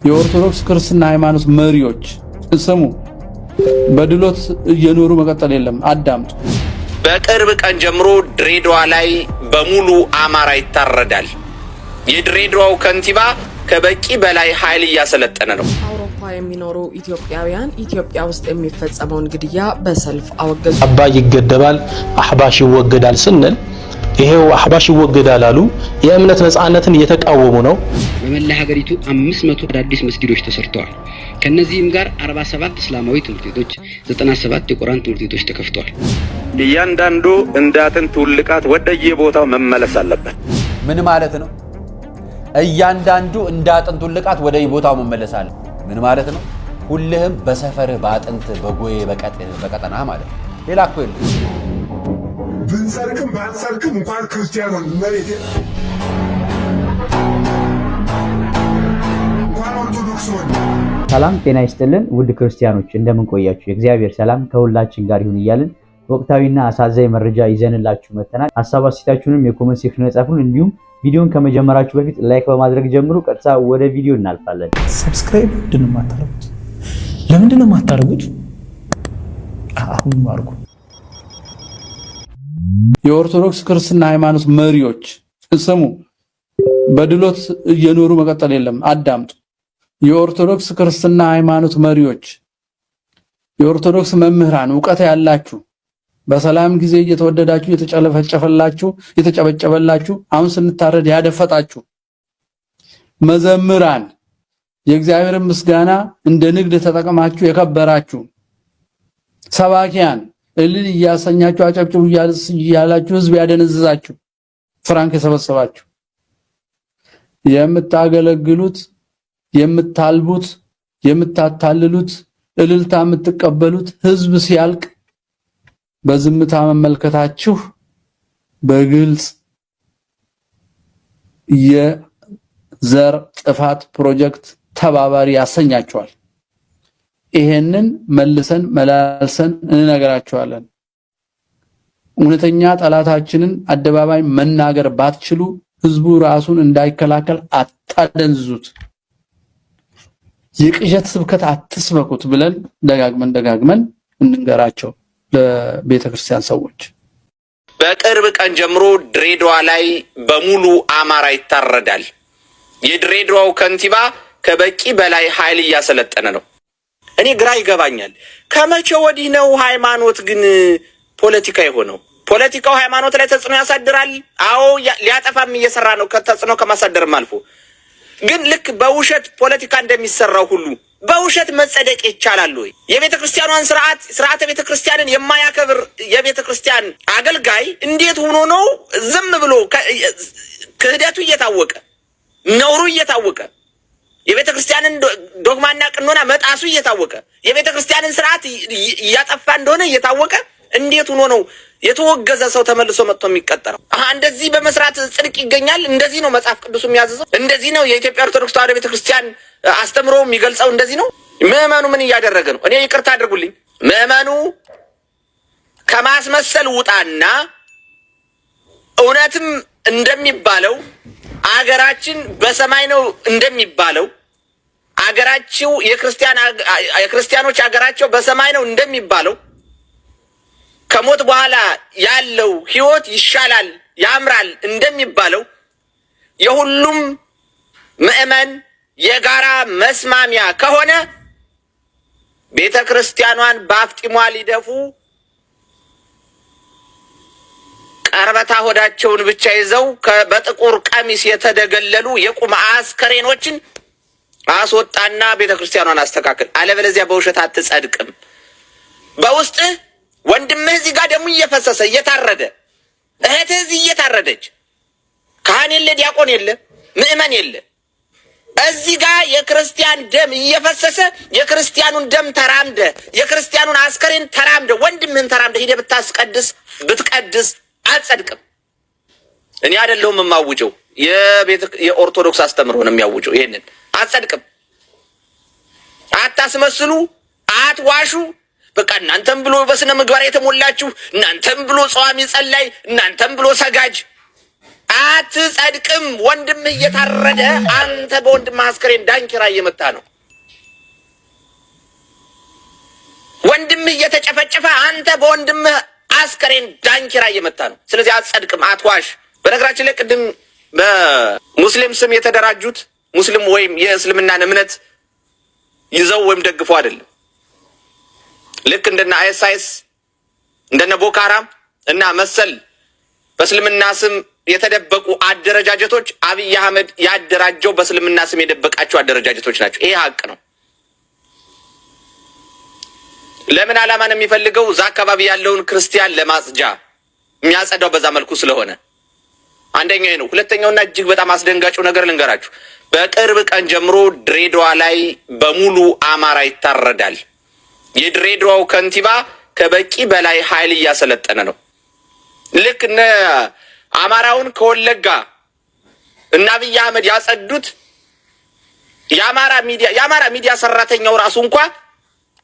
የኦርቶዶክስ ክርስትና ሃይማኖት መሪዎች ስሙ፣ በድሎት እየኖሩ መቀጠል የለም። አዳምጡ። በቅርብ ቀን ጀምሮ ድሬዳዋ ላይ በሙሉ አማራ ይታረዳል። የድሬዳዋው ከንቲባ ከበቂ በላይ ኃይል እያሰለጠነ ነው። አውሮፓ የሚኖሩ ኢትዮጵያውያን ኢትዮጵያ ውስጥ የሚፈጸመውን ግድያ በሰልፍ አወገዙ። አባይ ይገደባል፣ አህባሽ ይወገዳል ስንል ይሄው አህባሽ ይወገዳል አሉ። የእምነት ነጻነትን እየተቃወሙ ነው። በመላ ሀገሪቱ 500 አዳዲስ መስጊዶች ተሰርተዋል። ከነዚህም ጋር 47 እስላማዊ ትምህርት ቤቶች፣ 97 የቁርአን ትምህርት ቤቶች ተከፍተዋል። እያንዳንዱ እንደ አጥንት ውልቃት ወደየቦታው መመለስ አለበት። ምን ማለት ነው? እያንዳንዱ እንደ አጥንት ውልቃት ወደ ቦታው መመለስ አለ። ምን ማለት ነው? ሁልህም በሰፈርህ በአጥንት በጎዬ በቀጠና ማለት ነው። ሌላ እኮ የለም። ብንሰርክም ባንሰርክም እንኳን ክርስቲያን ሆን መሬት እንኳን ኦርቶዶክስ ሆን። ሰላም ጤና ይስጥልን ውድ ክርስቲያኖች እንደምን ቆያችሁ? የእግዚአብሔር ሰላም ከሁላችን ጋር ይሁን እያልን ወቅታዊና አሳዛኝ መረጃ ይዘንላችሁ መተናል። ሐሳብ አስተያየታችሁንም የኮሜንት ሴክሽን ላይ ጻፉልን። እንዲሁም ቪዲዮን ከመጀመራችሁ በፊት ላይክ በማድረግ ጀምሩ። ቀጥታ ወደ ቪዲዮ እናልፋለን። ሰብስክራይብ ለምንድን ነው የማታደርጉት? አሁን ማርኩ። የኦርቶዶክስ ክርስትና ሃይማኖት መሪዎች ስሙ፣ በድሎት እየኖሩ መቀጠል የለም። አዳምጡ። የኦርቶዶክስ ክርስትና ሃይማኖት መሪዎች፣ የኦርቶዶክስ መምህራን፣ ዕውቀት ያላችሁ፣ በሰላም ጊዜ እየተወደዳችሁ እየተጨለፈጨፈላችሁ እየተጨበጨበላችሁ አሁን ስንታረድ ያደፈጣችሁ መዘምራን፣ የእግዚአብሔርን ምስጋና እንደ ንግድ ተጠቅማችሁ የከበራችሁ ሰባኪያን፣ እልል እያሰኛችሁ አጨብጭቡ እያላችሁ ህዝብ ያደነዝዛችሁ ፍራንክ የሰበሰባችሁ የምታገለግሉት፣ የምታልቡት፣ የምታታልሉት፣ እልልታ የምትቀበሉት ህዝብ ሲያልቅ በዝምታ መመልከታችሁ በግልጽ የዘር ጥፋት ፕሮጀክት ተባባሪ ያሰኛችኋል። ይሄንን መልሰን መላልሰን እንነግራችኋለን። እውነተኛ ጠላታችንን አደባባይ መናገር ባትችሉ ህዝቡ ራሱን እንዳይከላከል አታደንዝዙት። የቅዠት ስብከት አትስበኩት ብለን ደጋግመን እንንገራቸው ለቤተክርስቲያን ሰዎች። በቅርብ ቀን ጀምሮ ድሬዳዋ ላይ በሙሉ አማራ ይታረዳል። የድሬዳዋው ከንቲባ ከበቂ በላይ ኃይል እያሰለጠነ ነው። እኔ ግራ ይገባኛል። ከመቼ ወዲህ ነው ሃይማኖት ግን ፖለቲካ የሆነው? ፖለቲካው ሃይማኖት ላይ ተጽዕኖ ያሳድራል። አዎ ሊያጠፋም እየሰራ ነው። ከተጽዕኖ ከማሳደርም አልፎ ግን ልክ በውሸት ፖለቲካ እንደሚሰራው ሁሉ በውሸት መጸደቅ ይቻላል ወይ? የቤተ ክርስቲያኗን ስርዓተ ቤተ ክርስቲያንን የማያከብር የቤተ ክርስቲያን አገልጋይ እንዴት ሆኖ ነው ዝም ብሎ ክህደቱ እየታወቀ ነውሩ እየታወቀ የቤተ ክርስቲያንን ዶግማና ቀኖና መጣሱ እየታወቀ የቤተ ክርስቲያንን ስርዓት እያጠፋ እንደሆነ እየታወቀ እንዴት ሆኖ ነው የተወገዘ ሰው ተመልሶ መጥቶ የሚቀጠረው? እንደዚህ በመስራት ጽድቅ ይገኛል? እንደዚህ ነው መጽሐፍ ቅዱስ የሚያዘዘው? እንደዚህ ነው የኢትዮጵያ ኦርቶዶክስ ተዋሕዶ ቤተክርስቲያን አስተምሮ የሚገልጸው? እንደዚህ ነው? ምዕመኑ ምን እያደረገ ነው? እኔ ይቅርታ አድርጉልኝ፣ ምዕመኑ ከማስመሰል ውጣና እውነትም እንደሚባለው አገራችን በሰማይ ነው እንደሚባለው አገራቸው የክርስቲያኖች አገራቸው በሰማይ ነው እንደሚባለው ከሞት በኋላ ያለው ህይወት ይሻላል ያምራል እንደሚባለው የሁሉም ምዕመን የጋራ መስማሚያ ከሆነ ቤተክርስቲያኗን በአፍጢሟ ሊደፉ ቀርበታ ሆዳቸውን ብቻ ይዘው በጥቁር ቀሚስ የተደገለሉ የቁም አስከሬኖችን አስወጣና ቤተክርስቲያኗን አስተካክል። አለበለዚያ በውሸት አትጸድቅም። በውስጥ ወንድምህ እዚህ ጋር ደሙ እየፈሰሰ እየታረደ፣ እህትህ እዚህ እየታረደች፣ ካህን የለ፣ ዲያቆን የለ፣ ምዕመን የለ፣ እዚህ ጋር የክርስቲያን ደም እየፈሰሰ የክርስቲያኑን ደም ተራምደ፣ የክርስቲያኑን አስከሬን ተራምደ፣ ወንድምህን ተራምደ ሄደህ ብትቀድስ አትጸድቅም። እኔ አይደለሁም የማውጀው፣ የኦርቶዶክስ አስተምሮ ነው የሚያውጀው። ይሄንን አትጸድቅም። አታስመስሉ፣ አትዋሹ። በቃ እናንተም ብሎ በስነ ምግባር የተሞላችሁ፣ እናንተም ብሎ ጸዋሚ ጸላይ፣ እናንተም ብሎ ሰጋጅ አትጸድቅም። ወንድምህ እየታረደ አንተ በወንድምህ አስከሬን ዳንኪራ እየመታ ነው። ወንድምህ እየተጨፈጨፈ አንተ በወንድምህ አስከሬን ዳንኪራ እየመታ ነው። ስለዚህ አትጸድቅም፣ አትዋሽ። በነገራችን ላይ ቅድም በሙስሊም ስም የተደራጁት ሙስሊም ወይም የእስልምናን እምነት ይዘው ወይም ደግፈው አይደለም። ልክ እንደነ አይኤስአይኤስ እንደነ ቦኮ ሃራም እና መሰል በእስልምና ስም የተደበቁ አደረጃጀቶች አብይ አህመድ ያደራጀው በእስልምና ስም የደበቃቸው አደረጃጀቶች ናቸው። ይሄ ሀቅ ነው። ለምን ዓላማ ነው የሚፈልገው? እዛ አካባቢ ያለውን ክርስቲያን ለማጽጃ የሚያጸዳው በዛ መልኩ ስለሆነ አንደኛው ነው። ሁለተኛውና እጅግ በጣም አስደንጋጭው ነገር ልንገራችሁ። በቅርብ ቀን ጀምሮ ድሬዳዋ ላይ በሙሉ አማራ ይታረዳል። የድሬዳዋው ከንቲባ ከበቂ በላይ ኃይል እያሰለጠነ ነው። ልክ እነ አማራውን ከወለጋ እና አብይ አህመድ ያጸዱት የአማራ ሚዲያ ሰራተኛው ራሱ እንኳን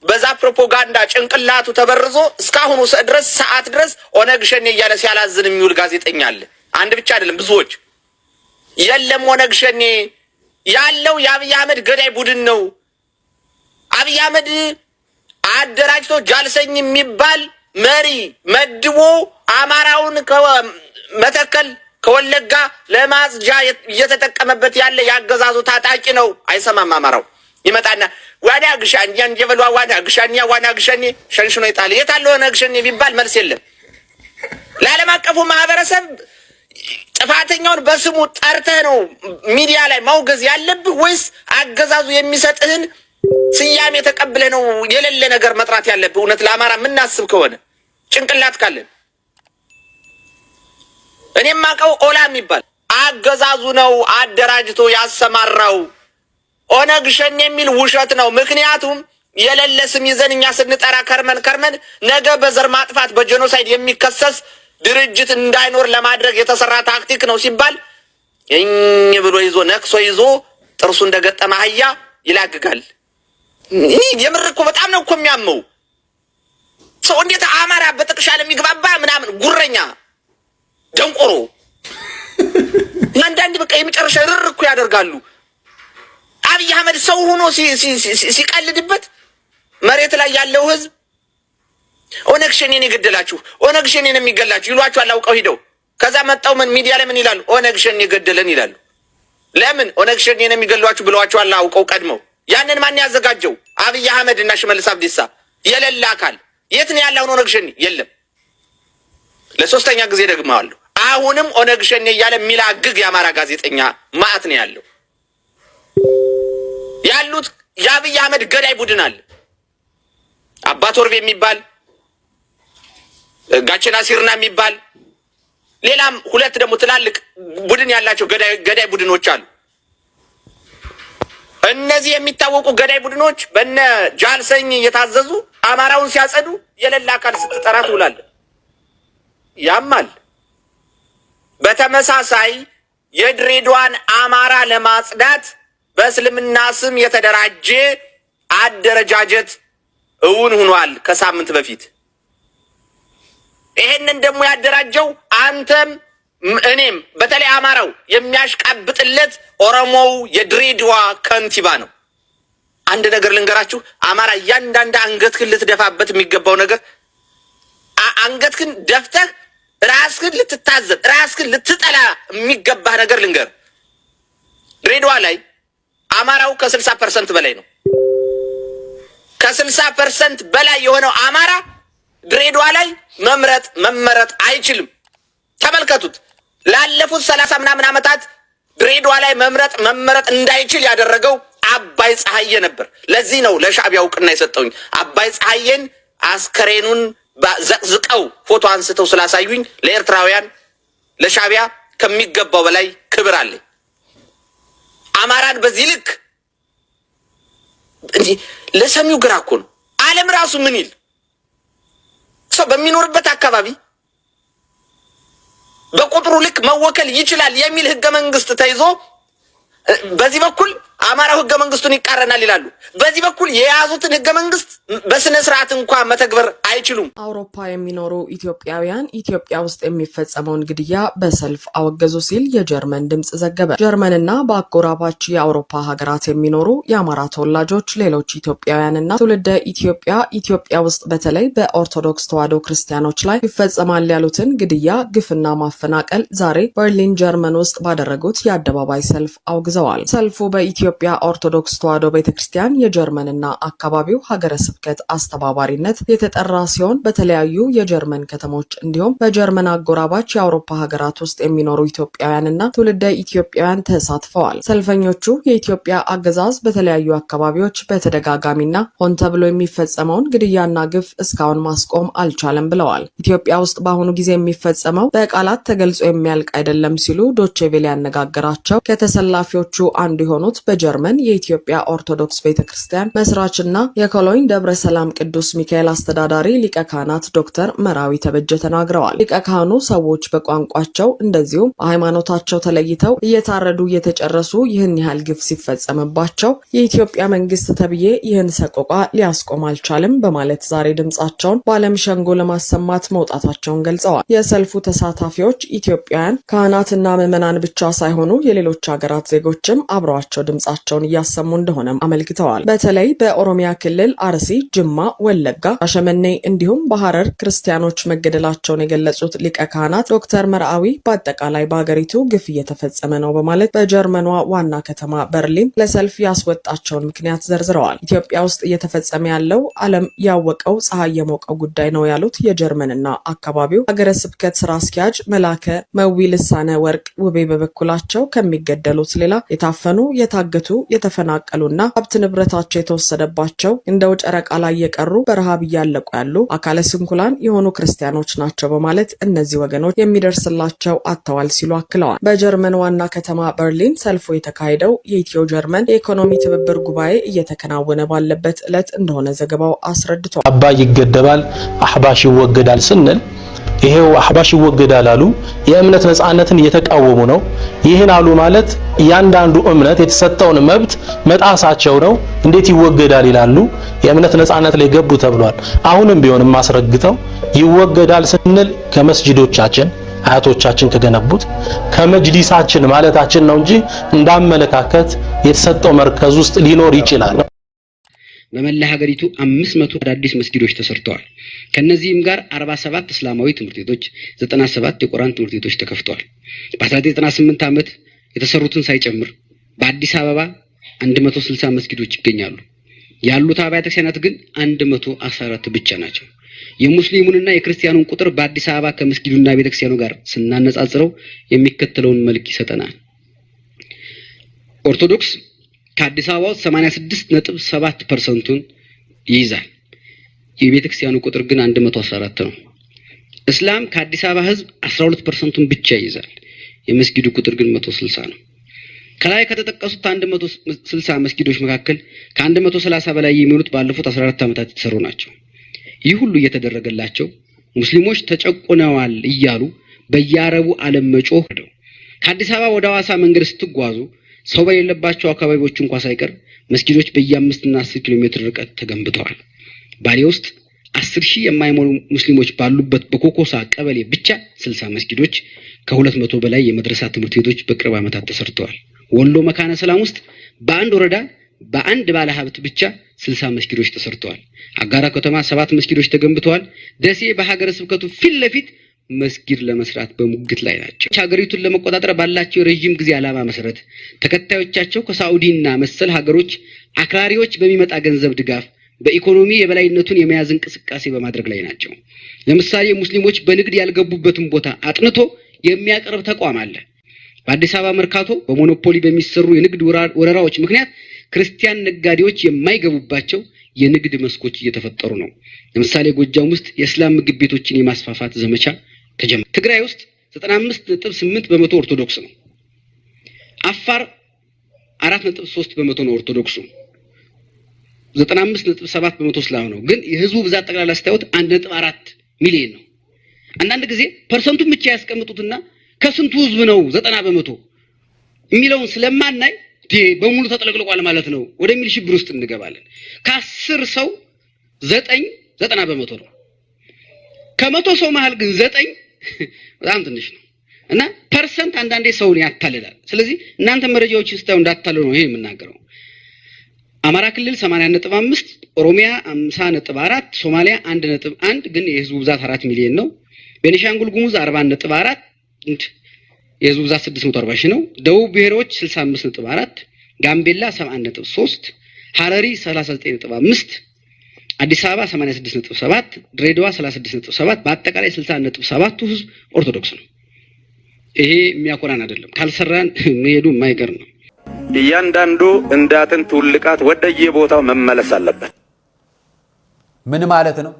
በዛ ፕሮፓጋንዳ ጭንቅላቱ ተበርዞ እስካሁኑ ሰዓት ድረስ ኦነግ ሸኔ እያለ ሲያላዝን የሚውል ጋዜጠኛ አለ። አንድ ብቻ አይደለም፣ ብዙዎች። የለም ኦነግ ሸኔ ያለው የአብይ አህመድ ገዳይ ቡድን ነው። አብይ አህመድ አደራጅቶ ጃልሰኝ የሚባል መሪ መድቦ አማራውን ከመተከል ከወለጋ ለማጽጃ እየተጠቀመበት ያለ ያገዛዙ ታጣቂ ነው። አይሰማም። አማራው ይመጣና ዋና ግሻን ያንጀበሉ ዋና ግሻኒ ሸንሽኖ ይጣል። የታለ ኦነግ ሸኔ ቢባል መልስ የለም። ለዓለም አቀፉ ማህበረሰብ ጥፋተኛውን በስሙ ጠርተህ ነው ሚዲያ ላይ ማውገዝ ያለብህ ወይስ አገዛዙ የሚሰጥህን ስያሜ ተቀብለህ ነው የሌለ ነገር መጥራት ያለብህ? እውነት ለአማራ የምናስብ ከሆነ ጭንቅላት ካለን እኔም ማቀው ኦላ የሚባል አገዛዙ ነው አደራጅቶ ያሰማራው። ኦነግ ሸኔ የሚል ውሸት ነው። ምክንያቱም የሌለ ስም ይዘን እኛ ስንጠራ ከርመን ነገ በዘር ማጥፋት በጄኖሳይድ የሚከሰስ ድርጅት እንዳይኖር ለማድረግ የተሰራ ታክቲክ ነው ሲባል ብሎ ይዞ ነክሶ ይዞ ጥርሱ እንደገጠመ አህያ ይላግጋል። የምር እኮ በጣም ነው እኮ የሚያመው። ሰው እንዴት አማራ በጥቅሻ ለሚግባባ ምናምን ጉረኛ ደንቆሮ አንዳንድ በቃ የመጨረሻ ርር እኮ ያደርጋሉ። አብይ አህመድ ሰው ሆኖ ሲቀልድበት መሬት ላይ ያለው ህዝብ ኦነግ ሸኔን የገደላችሁ ኦነግ ሸኔን የሚገላችሁ ይሏቸዋል አውቀው ሂደው። ከዛ መጣው ምን ሚዲያ ላይ ምን ይላሉ? ኦነግ ሸኔ ገደለን ይላሉ። ለምን ኦነግ ሸኔን የሚገሏችሁ ብለዋቸዋል አውቀው ቀድመው። ያንን ማን ያዘጋጀው? አብይ አህመድ እና ሽመልስ አብዲሳ። የሌለ አካል የት ነው ያለው? ኦነግ ሸኔ የለም። ለሶስተኛ ጊዜ ደግመዋለሁ። አሁንም ኦነግ ሸኔ እያለ የሚላግግ የአማራ ጋዜጠኛ ማዕት ነው ያለው። ያሉት የአብይ አህመድ ገዳይ ቡድን አለ። አባቶርቤ የሚባል ጋቸና ሲርና የሚባል ሌላም ሁለት ደግሞ ትላልቅ ቡድን ያላቸው ገዳይ ቡድኖች አሉ። እነዚህ የሚታወቁ ገዳይ ቡድኖች በነ ጃልሰኝ እየታዘዙ አማራውን ሲያጸዱ የሌላ አካል ስትጠራ ትውላለህ። ያማል። በተመሳሳይ የድሬዳዋን አማራ ለማጽዳት በእስልምና ስም የተደራጀ አደረጃጀት እውን ሆኗል ከሳምንት በፊት። ይሄንን ደግሞ ያደራጀው አንተም እኔም በተለይ አማራው የሚያሽቃብጥለት ኦሮሞው የድሬዳዋ ከንቲባ ነው። አንድ ነገር ልንገራችሁ፣ አማራ እያንዳንድ አንገትህን ልትደፋበት የሚገባው ነገር አንገትህን ደፍተህ ራስህን ልትታዘብ ራስህን ልትጠላ የሚገባህ ነገር ልንገር። ድሬዳዋ ላይ አማራው ከ60% በላይ ነው። ከ60% በላይ የሆነው አማራ ድሬዳዋ ላይ መመረጥ አይችልም። ተመልከቱት። ላለፉት 30 ምናምን ዓመታት ድሬዳዋ ላይ መመረጥ እንዳይችል ያደረገው አባይ ፀሐዬ ነበር። ለዚህ ነው ለሻዕቢያ እውቅና የሰጠውኝ። አባይ ፀሐዬን አስከሬኑን ዘቅዝቀው ፎቶ አንስተው ስላሳዩኝ ለኤርትራውያን ለሻዕቢያ ከሚገባው በላይ ክብር አለኝ። አማራን በዚህ ልክ እንጂ ለሰሚው ግራ እኮ ነው። ዓለም ራሱ ምን ይል ሰው በሚኖርበት አካባቢ በቁጥሩ ልክ መወከል ይችላል የሚል ህገ መንግስት ተይዞ በዚህ በኩል አማራው ህገ መንግስቱን ይቃረናል ይላሉ። በዚህ በኩል የያዙትን ህገ መንግስት በስነ ስርዓት እንኳን መተግበር አይችሉም። አውሮፓ የሚኖሩ ኢትዮጵያውያን ኢትዮጵያ ውስጥ የሚፈጸመውን ግድያ በሰልፍ አወገዙ ሲል የጀርመን ድምጽ ዘገበ። ጀርመንና በአጎራባች የአውሮፓ ሀገራት የሚኖሩ የአማራ ተወላጆች፣ ሌሎች ኢትዮጵያውያንና ትውልደ ኢትዮጵያ ውስጥ በተለይ በኦርቶዶክስ ተዋሕዶ ክርስቲያኖች ላይ ይፈጸማል ያሉትን ግድያ፣ ግፍና ማፈናቀል ዛሬ በርሊን ጀርመን ውስጥ ባደረጉት የአደባባይ ሰልፍ አውግዘዋል። ሰልፉ በኢትዮጵያ ኦርቶዶክስ ተዋሕዶ ቤተክርስቲያን የጀርመንና አካባቢው ሀገረ ስብከት አስተባባሪነት የተጠራ ሲሆን በተለያዩ የጀርመን ከተሞች እንዲሁም በጀርመን አጎራባች የአውሮፓ ሀገራት ውስጥ የሚኖሩ ኢትዮጵያውያንና ትውልደ ኢትዮጵያውያን ተሳትፈዋል። ሰልፈኞቹ የኢትዮጵያ አገዛዝ በተለያዩ አካባቢዎች በተደጋጋሚና ሆን ተብሎ የሚፈጸመውን ግድያና ግፍ እስካሁን ማስቆም አልቻለም ብለዋል። ኢትዮጵያ ውስጥ በአሁኑ ጊዜ የሚፈጸመው በቃላት ተገልጾ የሚያልቅ አይደለም ሲሉ ዶቼ ቬለ ያነጋገራቸው ከተሰላፊዎቹ አንዱ የሆኑት በጀርመን የኢትዮጵያ ኦርቶዶክስ ቤተክርስቲያን መስራችና የኮሎኝ ደብረ ሰላም ቅዱስ ሚካኤል አስተዳዳሪ ሊቀ ካህናት ዶክተር መራዊ ተበጀ ተናግረዋል። ሊቀ ካህኑ ሰዎች በቋንቋቸው እንደዚሁም በሃይማኖታቸው ተለይተው እየታረዱ እየተጨረሱ ይህን ያህል ግፍ ሲፈጸምባቸው የኢትዮጵያ መንግስት ተብዬ ይህን ሰቆቃ ሊያስቆም አልቻለም በማለት ዛሬ ድምጻቸውን በዓለም ሸንጎ ለማሰማት መውጣታቸውን ገልጸዋል። የሰልፉ ተሳታፊዎች ኢትዮጵያውያን ካህናትና ምዕመናን ብቻ ሳይሆኑ የሌሎች ሀገራት ዜጎችም አብረዋቸው ድምጻቸውን እያሰሙ እንደሆነም አመልክተዋል። በተለይ በኦሮሚያ ክልል አርሲ፣ ጅማ፣ ወለጋ፣ ሻሸመኔ እንዲሁም በሐረር ክርስቲያኖች መገደላቸውን የገለጹት ሊቀ ካህናት ዶክተር መርአዊ በአጠቃላይ በሀገሪቱ ግፍ እየተፈጸመ ነው በማለት በጀርመኗ ዋና ከተማ በርሊን ለሰልፍ ያስወጣቸውን ምክንያት ዘርዝረዋል። ኢትዮጵያ ውስጥ እየተፈጸመ ያለው ዓለም ያወቀው ፀሐይ የሞቀው ጉዳይ ነው ያሉት የጀርመንና አካባቢው ሀገረ ስብከት ስራ አስኪያጅ መላከ መዊ ልሳነ ወርቅ ውቤ በበኩላቸው ከሚገደሉት ሌላ የታፈኑ፣ የታገቱ፣ የተፈናቀሉና ሀብት ንብረታቸው የተወሰደባቸው እንደው ጨረቃ ላይ የቀሩ በረሃብ እያለቁ ያሉ አካለ ስንኩላን የሆኑ ክርስቲያኖች ናቸው በማለት እነዚህ ወገኖች የሚደርስላቸው አጥተዋል ሲሉ አክለዋል። በጀርመን ዋና ከተማ በርሊን ሰልፉ የተካሄደው የኢትዮ ጀርመን የኢኮኖሚ ትብብር ጉባኤ እየተከናወነ ባለበት ዕለት እንደሆነ ዘገባው አስረድቷል። አባይ ይገደባል፣ አህባሽ ይወገዳል ስንል ይሄው አህባሽ ይወገዳል አሉ የእምነት ነጻነትን እየተቃወሙ ነው። ይህን አሉ ማለት እያንዳንዱ እምነት የተሰጠውን መብት መጣሳቸው ነው። እንዴት ይወገዳል ይላሉ? የእምነት ነጻነት ላይ ገቡ ተብሏል። አሁንም ቢሆንም ማስረግተው ይወገዳል ስንል ከመስጂዶቻችን አያቶቻችን ከገነቡት ከመጅሊሳችን ማለታችን ነው እንጂ እንዳመለካከት የተሰጠው መርከዝ ውስጥ ሊኖር ይችላል። በመላ ሀገሪቱ 500 አዳዲስ መስጊዶች ተሰርተዋል። ከነዚህም ጋር 47 እስላማዊ ትምህርት ቤቶች፣ 97 የቁርአን ትምህርት ቤቶች ተከፍተዋል። በ1998 ዓመት የተሰሩትን ሳይጨምር በአዲስ አበባ 160 መስጊዶች ይገኛሉ። ያሉት አብያተ ክርስቲያናት ግን 114 ብቻ ናቸው። የሙስሊሙንና የክርስቲያኑን ቁጥር በአዲስ አበባ ከመስጊዱና ቤተክርስቲያኑ ጋር ስናነጻጽረው የሚከተለውን መልክ ይሰጠናል። ኦርቶዶክስ ከአዲስ አበባ 86.7% ይይዛል። የቤተክርስቲያኑ ቁጥር ግን 114 ነው። እስላም ከአዲስ አበባ ህዝብ 12% ብቻ ይይዛል። የመስጊዱ ቁጥር ግን 160 ነው። ከላይ ከተጠቀሱት 160 መስጊዶች መካከል ከ130 በላይ የሚሆኑት ባለፉት 14 ዓመታት የተሰሩ ናቸው። ይህ ሁሉ እየተደረገላቸው ሙስሊሞች ተጨቆነዋል እያሉ በየአረቡ ዓለም መጮህ ነው። ከአዲስ አበባ ወደ ሐዋሳ መንገድ ስትጓዙ ሰው በሌለባቸው አካባቢዎች እንኳን ሳይቀር መስጊዶች በየ5 እና 10 ኪሎ ሜትር ርቀት ተገንብተዋል። ባሌ ውስጥ 10,000 የማይሞሉ ሙስሊሞች ባሉበት በኮኮሳ ቀበሌ ብቻ 60 መስጊዶች፣ ከ200 በላይ የመድረሳ ትምህርት ቤቶች በቅርብ ዓመታት ተሰርተዋል። ወሎ መካነ ሰላም ውስጥ በአንድ ወረዳ በአንድ ባለሀብት ብቻ 60 መስጊዶች ተሰርተዋል። አጋራ ከተማ 7 መስጊዶች ተገንብተዋል። ደሴ በሀገረ ስብከቱ ፊት ለፊት መስጊድ ለመስራት በሙግት ላይ ናቸው። ሀገሪቱን ለመቆጣጠር ባላቸው የረጅም ጊዜ ዓላማ መሰረት ተከታዮቻቸው ከሳዑዲና መሰል ሀገሮች አክራሪዎች በሚመጣ ገንዘብ ድጋፍ በኢኮኖሚ የበላይነቱን የመያዝ እንቅስቃሴ በማድረግ ላይ ናቸው። ለምሳሌ ሙስሊሞች በንግድ ያልገቡበትን ቦታ አጥንቶ የሚያቀርብ ተቋም አለ። በአዲስ አበባ መርካቶ በሞኖፖሊ በሚሰሩ የንግድ ወረራዎች ምክንያት ክርስቲያን ነጋዴዎች የማይገቡባቸው የንግድ መስኮች እየተፈጠሩ ነው። ለምሳሌ ጎጃም ውስጥ የእስላም ምግብ ቤቶችን የማስፋፋት ዘመቻ ተጀመረ። ትግራይ ውስጥ 95.8% ኦርቶዶክስ ነው። አፋር 4.3% ነው ኦርቶዶክሱ። 95.7% እስላም ነው። ግን የህዝቡ ብዛት ጠቅላላ ስታዩት 1.4 ሚሊዮን ነው። አንዳንድ ጊዜ ፐርሰንቱን ብቻ ያስቀምጡትና ከስንቱ ህዝብ ነው 90% የሚለውን ስለማናይ በሙሉ ተጠለቅልቋል ማለት ነው ወደሚል ሽብር ውስጥ እንገባለን። ከ10 ሰው 90% ነው። ከመቶ ሰው መሃል ግን 9 በጣም ትንሽ ነው እና ፐርሰንት አንዳንዴ ሰውን ያታልላል። ስለዚህ እናንተ መረጃዎችን ስታዩ እንዳታልሉ ነው ይሄ የምናገረው። አማራ ክልል 80.5፣ ኦሮሚያ 50.4፣ ሶማሊያ 1.1 ግን የህዝቡ ብዛት 4 ሚሊዮን ነው። ቤኒሻንጉል ጉሙዝ 40.4 የህዝቡ ብዛት 640 ሺህ ነው። ደቡብ ብሔሮች 65.4፣ ጋምቤላ 71.3፣ ሐረሪ 39.5፣ አዲስ አበባ 86.7፣ ድሬዳዋ 36.7፣ በአጠቃላይ 60.7 ህዝብ ኦርቶዶክስ ነው። ይሄ የሚያኮራን አይደለም። ካልሰራን መሄዱ የማይቀር ነው። እያንዳንዱ እንደ አጥንት ውልቃት ወደየቦታው መመለስ አለበት። ምን ማለት ነው?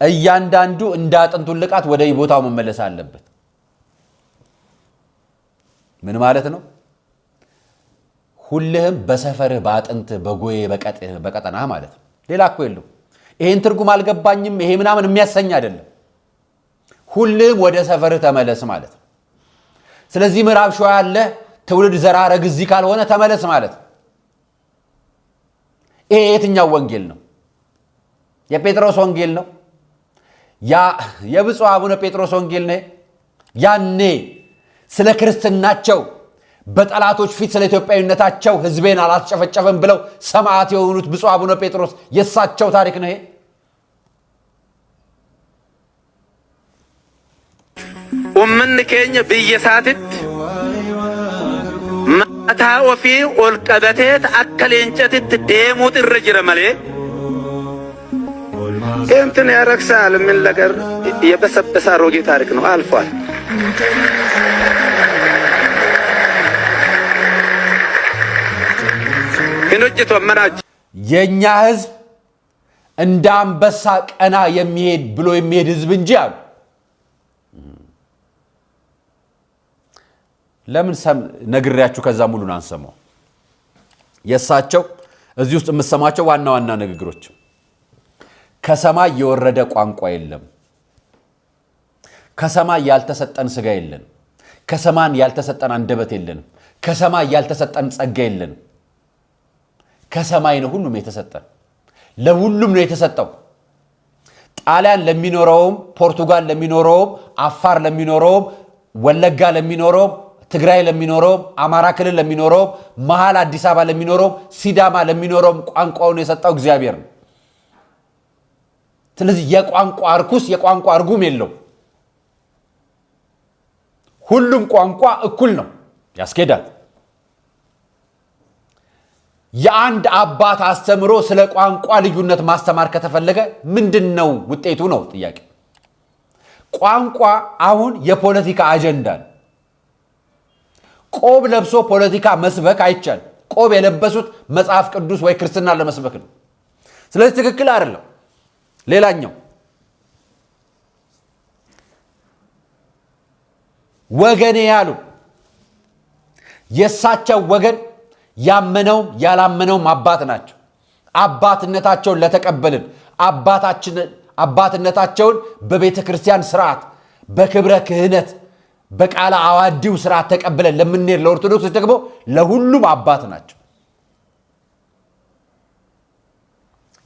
እያንዳንዱ እንደ አጥንት ውልቃት ወደየቦታው መመለስ አለበት። ምን ማለት ነው? ሁልህም በሰፈርህ በአጥንት በጎዬ በቀጠና ማለት ነው። ሌላ እኮ የለው። ይሄን ትርጉም አልገባኝም ይሄ ምናምን የሚያሰኝ አይደለም። ሁልህም ወደ ሰፈርህ ተመለስ ማለት ነው። ስለዚህ ምዕራብ ሸዋ ያለ ትውልድ ዘራረግ እዚህ ካልሆነ ተመለስ ማለት ነው። ይሄ የትኛው ወንጌል ነው? የጴጥሮስ ወንጌል ነው? የብፁዕ አቡነ ጴጥሮስ ወንጌል ነው? ያኔ ስለ ክርስትናቸው በጠላቶች ፊት ስለ ኢትዮጵያዊነታቸው ህዝቤን አላስጨፈጨፈም ብለው ሰማዕት የሆኑት ብፁዕ አቡነ ጴጥሮስ የሳቸው ታሪክ ነው ይሄ። ኡምን ከኛ በየሳትት ማታ ወፊ ኦልቀበቴት አከሌንጨት ደሙት ይረጅረ ማለ እንትን ያረክሳል። ምን ነገር የበሰበሰ አሮጌ ታሪክ ነው፣ አልፏል። እንውጭቶ መናጅ የኛ ህዝብ እንደ አንበሳ ቀና የሚሄድ ብሎ የሚሄድ ህዝብ እንጂ አሉ። ለምን ነግሬያችሁ ከዛ ሙሉን አንሰማው? የሳቸው እዚህ ውስጥ የምሰማቸው ዋና ዋና ንግግሮች ከሰማይ የወረደ ቋንቋ የለም፣ ከሰማይ ያልተሰጠን ስጋ የለን፣ ከሰማይ ያልተሰጠን አንደበት የለን፣ ከሰማይ ያልተሰጠን ጸጋ የለን። ከሰማይ ነው ሁሉም የተሰጠን፣ ለሁሉም ነው የተሰጠው። ጣሊያን ለሚኖረውም፣ ፖርቱጋል ለሚኖረውም፣ አፋር ለሚኖረውም፣ ወለጋ ለሚኖረውም፣ ትግራይ ለሚኖረውም፣ አማራ ክልል ለሚኖረውም፣ መሃል አዲስ አበባ ለሚኖረውም፣ ሲዳማ ለሚኖረውም ቋንቋውን የሰጠው እግዚአብሔር ነው። ስለዚህ የቋንቋ እርኩስ የቋንቋ እርጉም የለው። ሁሉም ቋንቋ እኩል ነው፣ ያስኬዳል። የአንድ አባት አስተምሮ ስለ ቋንቋ ልዩነት ማስተማር ከተፈለገ ምንድነው ውጤቱ ነው ጥያቄ። ቋንቋ አሁን የፖለቲካ አጀንዳ ነው። ቆብ ለብሶ ፖለቲካ መስበክ አይቻል። ቆብ የለበሱት መጽሐፍ ቅዱስ ወይ ክርስትና ለመስበክ ነው። ስለዚህ ትክክል አይደለም። ሌላኛው ወገኔ ያሉ የሳቸው ወገን ያመነውም ያላመነውም አባት ናቸው። አባትነታቸውን ለተቀበልን አባትነታቸውን በቤተ ክርስቲያን ስርዓት በክብረ ክህነት በቃለ አዋዲው ስርዓት ተቀብለን ለምንሄድ ለኦርቶዶክስ ደግሞ ለሁሉም አባት ናቸው።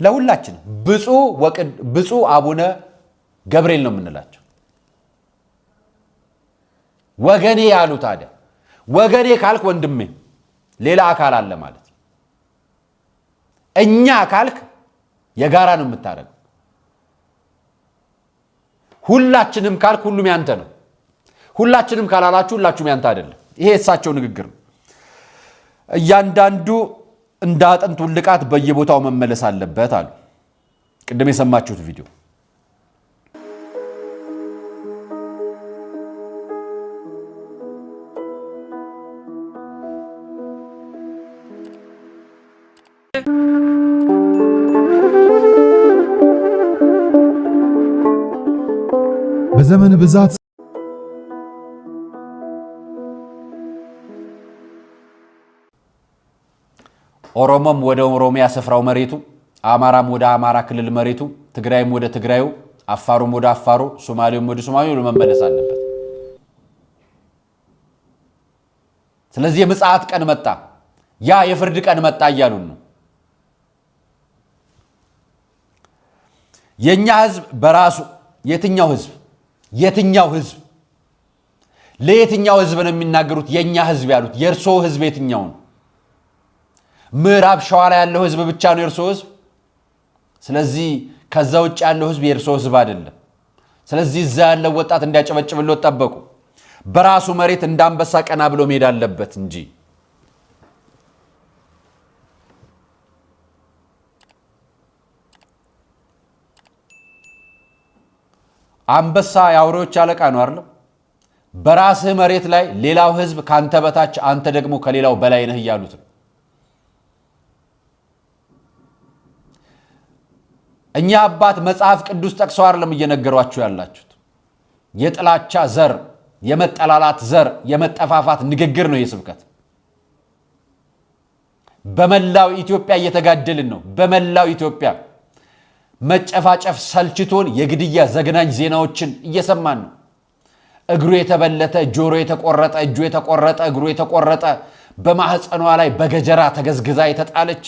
ለሁላችን ብፁዕ አቡነ ገብርኤል ነው የምንላቸው። ወገኔ ያሉ ታዲያ ወገኔ ካልክ ወንድሜ ሌላ አካል አለ ማለት ነው። እኛ ካልክ የጋራ ነው የምታደርገው። ሁላችንም ካልክ ሁሉም ያንተ ነው። ሁላችንም ካላላችሁ ሁላችሁም ያንተ አይደለም። ይሄ የሳቸው ንግግር ነው። እያንዳንዱ እንደ አጥንት ውልቃት በየቦታው መመለስ አለበት አሉ። ቅድም የሰማችሁት ቪዲዮ በዘመን ብዛት ኦሮሞም ወደ ኦሮሚያ ስፍራው መሬቱ፣ አማራም ወደ አማራ ክልል መሬቱ፣ ትግራይም ወደ ትግራዩ፣ አፋሩም ወደ አፋሩ፣ ሶማሌውም ወደ ሶማሌው መመለስ አለበት። ስለዚህ የምጽአት ቀን መጣ። ያ የፍርድ ቀን መጣ እያሉን ነው። የኛ ህዝብ በራሱ የትኛው ህዝብ ለየትኛው ህዝብ ነው የሚናገሩት? የኛ ህዝብ ያሉት የእርሶ ህዝብ የትኛው ነው? ምዕራብ ሸዋ ላይ ያለው ህዝብ ብቻ ነው የእርሶ ህዝብ? ስለዚህ ከዛ ውጭ ያለው ህዝብ የእርሶ ህዝብ አይደለም። ስለዚህ እዛ ያለው ወጣት እንዲያጨበጭብልዎት ጠበቁ። በራሱ መሬት እንዳንበሳ ቀና ብሎ መሄድ አለበት እንጂ አንበሳ የአውሬዎች አለቃ ነው አይደል? በራስህ መሬት ላይ ሌላው ህዝብ ካንተ በታች አንተ ደግሞ ከሌላው በላይ ነህ እያሉት ነው። እኛ አባት መጽሐፍ ቅዱስ ጠቅሰው አይደለም እየነገሯችሁ ያላችሁት። የጥላቻ ዘር፣ የመጠላላት ዘር፣ የመጠፋፋት ንግግር ነው የስብከት። በመላው ኢትዮጵያ እየተጋደልን ነው። በመላው ኢትዮጵያ መጨፋጨፍ ሰልችቶን የግድያ ዘግናኝ ዜናዎችን እየሰማን ነው። እግሩ የተበለተ፣ ጆሮ የተቆረጠ፣ እጁ የተቆረጠ፣ እግሩ የተቆረጠ፣ በማህፀኗ ላይ በገጀራ ተገዝግዛ የተጣለች፣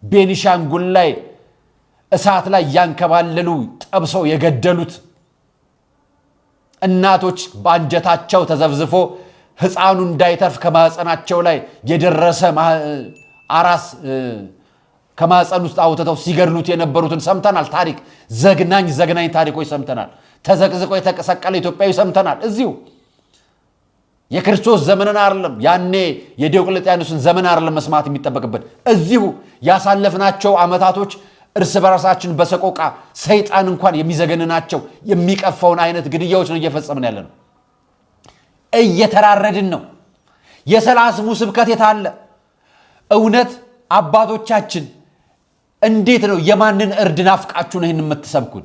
ቤኒሻንጉል ላይ እሳት ላይ ያንከባለሉ ጠብሰው የገደሉት እናቶች በአንጀታቸው ተዘብዝፎ ህፃኑ እንዳይተርፍ ከማህፀናቸው ላይ የደረሰ አራስ ከማህፀን ውስጥ አውጥተው ሲገድሉት የነበሩትን ሰምተናል። ታሪክ ዘግናኝ ታሪኮች ሰምተናል። ተዘቅዝቆ የተሰቀለ ኢትዮጵያዊ ሰምተናል። እዚሁ የክርስቶስ ዘመንን አይደለም ያኔ የዲዮቅልጥያኖስን ዘመን አይደለም መስማት የሚጠበቅበት። እዚሁ ያሳለፍናቸው አመታቶች እርስ በራሳችን በሰቆቃ ሰይጣን እንኳን የሚዘገንናቸው የሚቀፈውን አይነት ግድያዎች ነው እየፈጸምን ያለ ነው። እየተራረድን ነው። የሰላስሙ ስብከት የታለ? እውነት አባቶቻችን እንዴት ነው የማንን እርድ ናፍቃችሁ ነው ይህን የምትሰብኩን?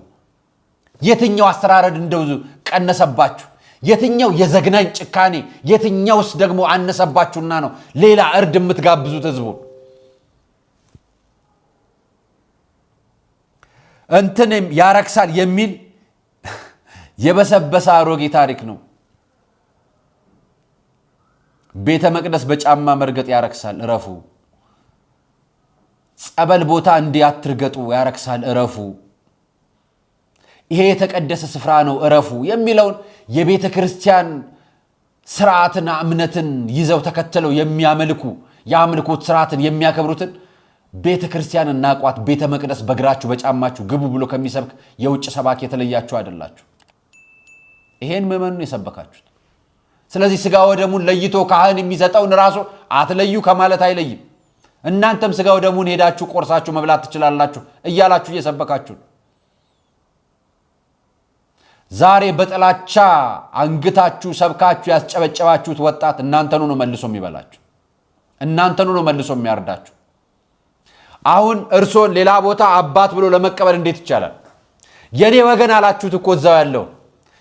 የትኛው አስተራረድ እንደው ቀነሰባችሁ? የትኛው የዘግናኝ ጭካኔ የትኛውስ ደግሞ አነሰባችሁና ነው ሌላ እርድ የምትጋብዙት ህዝቡን? እንትንም ያረክሳል የሚል የበሰበሰ አሮጌ ታሪክ ነው። ቤተ መቅደስ በጫማ መርገጥ ያረክሳል፣ እረፉ። ጸበል ቦታ እንዲያትርገጡ ያረክሳል፣ እረፉ። ይሄ የተቀደሰ ስፍራ ነው፣ እረፉ የሚለውን የቤተ ክርስቲያን ስርዓትና እምነትን ይዘው ተከተለው የሚያመልኩ የአምልኮት ስርዓትን የሚያከብሩትን ቤተ ክርስቲያን እናቋት። ቤተ መቅደስ በእግራችሁ በጫማችሁ ግቡ ብሎ ከሚሰብክ የውጭ ሰባኪ የተለያችሁ አይደላችሁ። ይሄን ምዕመኑን የሰበካችሁት። ስለዚህ ስጋ ወደሙን ለይቶ ካህን የሚሰጠውን ራሱ አትለዩ ከማለት አይለይም። እናንተም ስጋ ወደሙን ሄዳችሁ ቆርሳችሁ መብላት ትችላላችሁ እያላችሁ እየሰበካችሁ። ዛሬ በጥላቻ አንግታችሁ ሰብካችሁ ያስጨበጨባችሁት ወጣት እናንተኑ ነው መልሶ የሚበላችሁ፣ እናንተኑ ነው መልሶ የሚያርዳችሁ። አሁን እርሶን ሌላ ቦታ አባት ብሎ ለመቀበል እንዴት ይቻላል? የኔ ወገን አላችሁት እኮ እዛው ያለው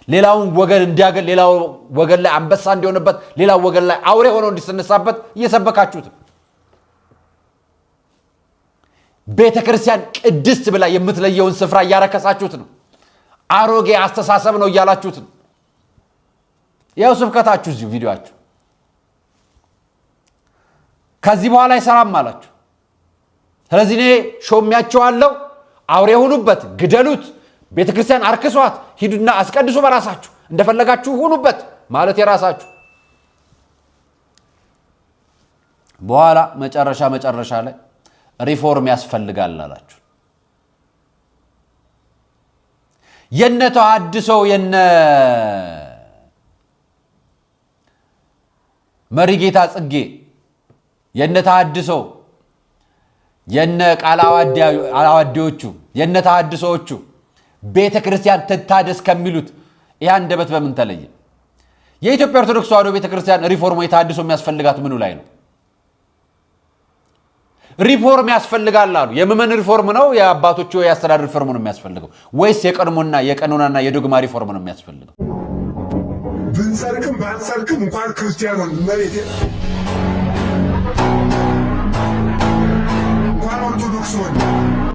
ሌላውን ወገን እንዲያገል፣ ሌላው ወገን ላይ አንበሳ እንዲሆንበት፣ ሌላው ወገን ላይ አውሬ ሆኖ እንዲሰነሳበት እየሰበካችሁት። ቤተ ክርስቲያን ቅድስት ብላ የምትለየውን ስፍራ እያረከሳችሁት ነው። አሮጌ አስተሳሰብ ነው እያላችሁት ነው። ያው ስብከታችሁ እዚሁ ቪዲዮአችሁ። ከዚህ በኋላ አይሰራም አላችሁ። ስለዚህ እኔ ሾሚያቸዋለሁ፣ አውሬ ሁኑበት፣ ግደሉት፣ ቤተ ክርስቲያን አርክሷት፣ ሂዱና አስቀድሱ፣ በራሳችሁ እንደፈለጋችሁ ሁኑበት ማለት የራሳችሁ። በኋላ መጨረሻ ላይ ሪፎርም ያስፈልጋል አላችሁ። የነ ተሐድሶ የነ መሪጌታ ጽጌ የነ ተሐድሶ የነ ቃል አዋዲዎቹ የነ ተሐድሶዎቹ ቤተ ክርስቲያን ትታደስ ከሚሉት ይህ አንደበት በምን ተለየ? የኢትዮጵያ ኦርቶዶክስ ተዋሕዶ ቤተ ክርስቲያን ሪፎርም ወይ ተሐድሶ የሚያስፈልጋት ምኑ ላይ ነው? ሪፎርም ያስፈልጋል አሉ። የምዕመን ሪፎርም ነው? የአባቶቹ የአስተዳደር ሪፎርም ነው የሚያስፈልገው? ወይስ የቀድሞና የቀኖናና የዶግማ ሪፎርም ነው የሚያስፈልገው? ብንሰርክም ባንሰርክም እንኳን ክርስቲያን ሆን መሬት እንኳን ኦርቶዶክስ ሆን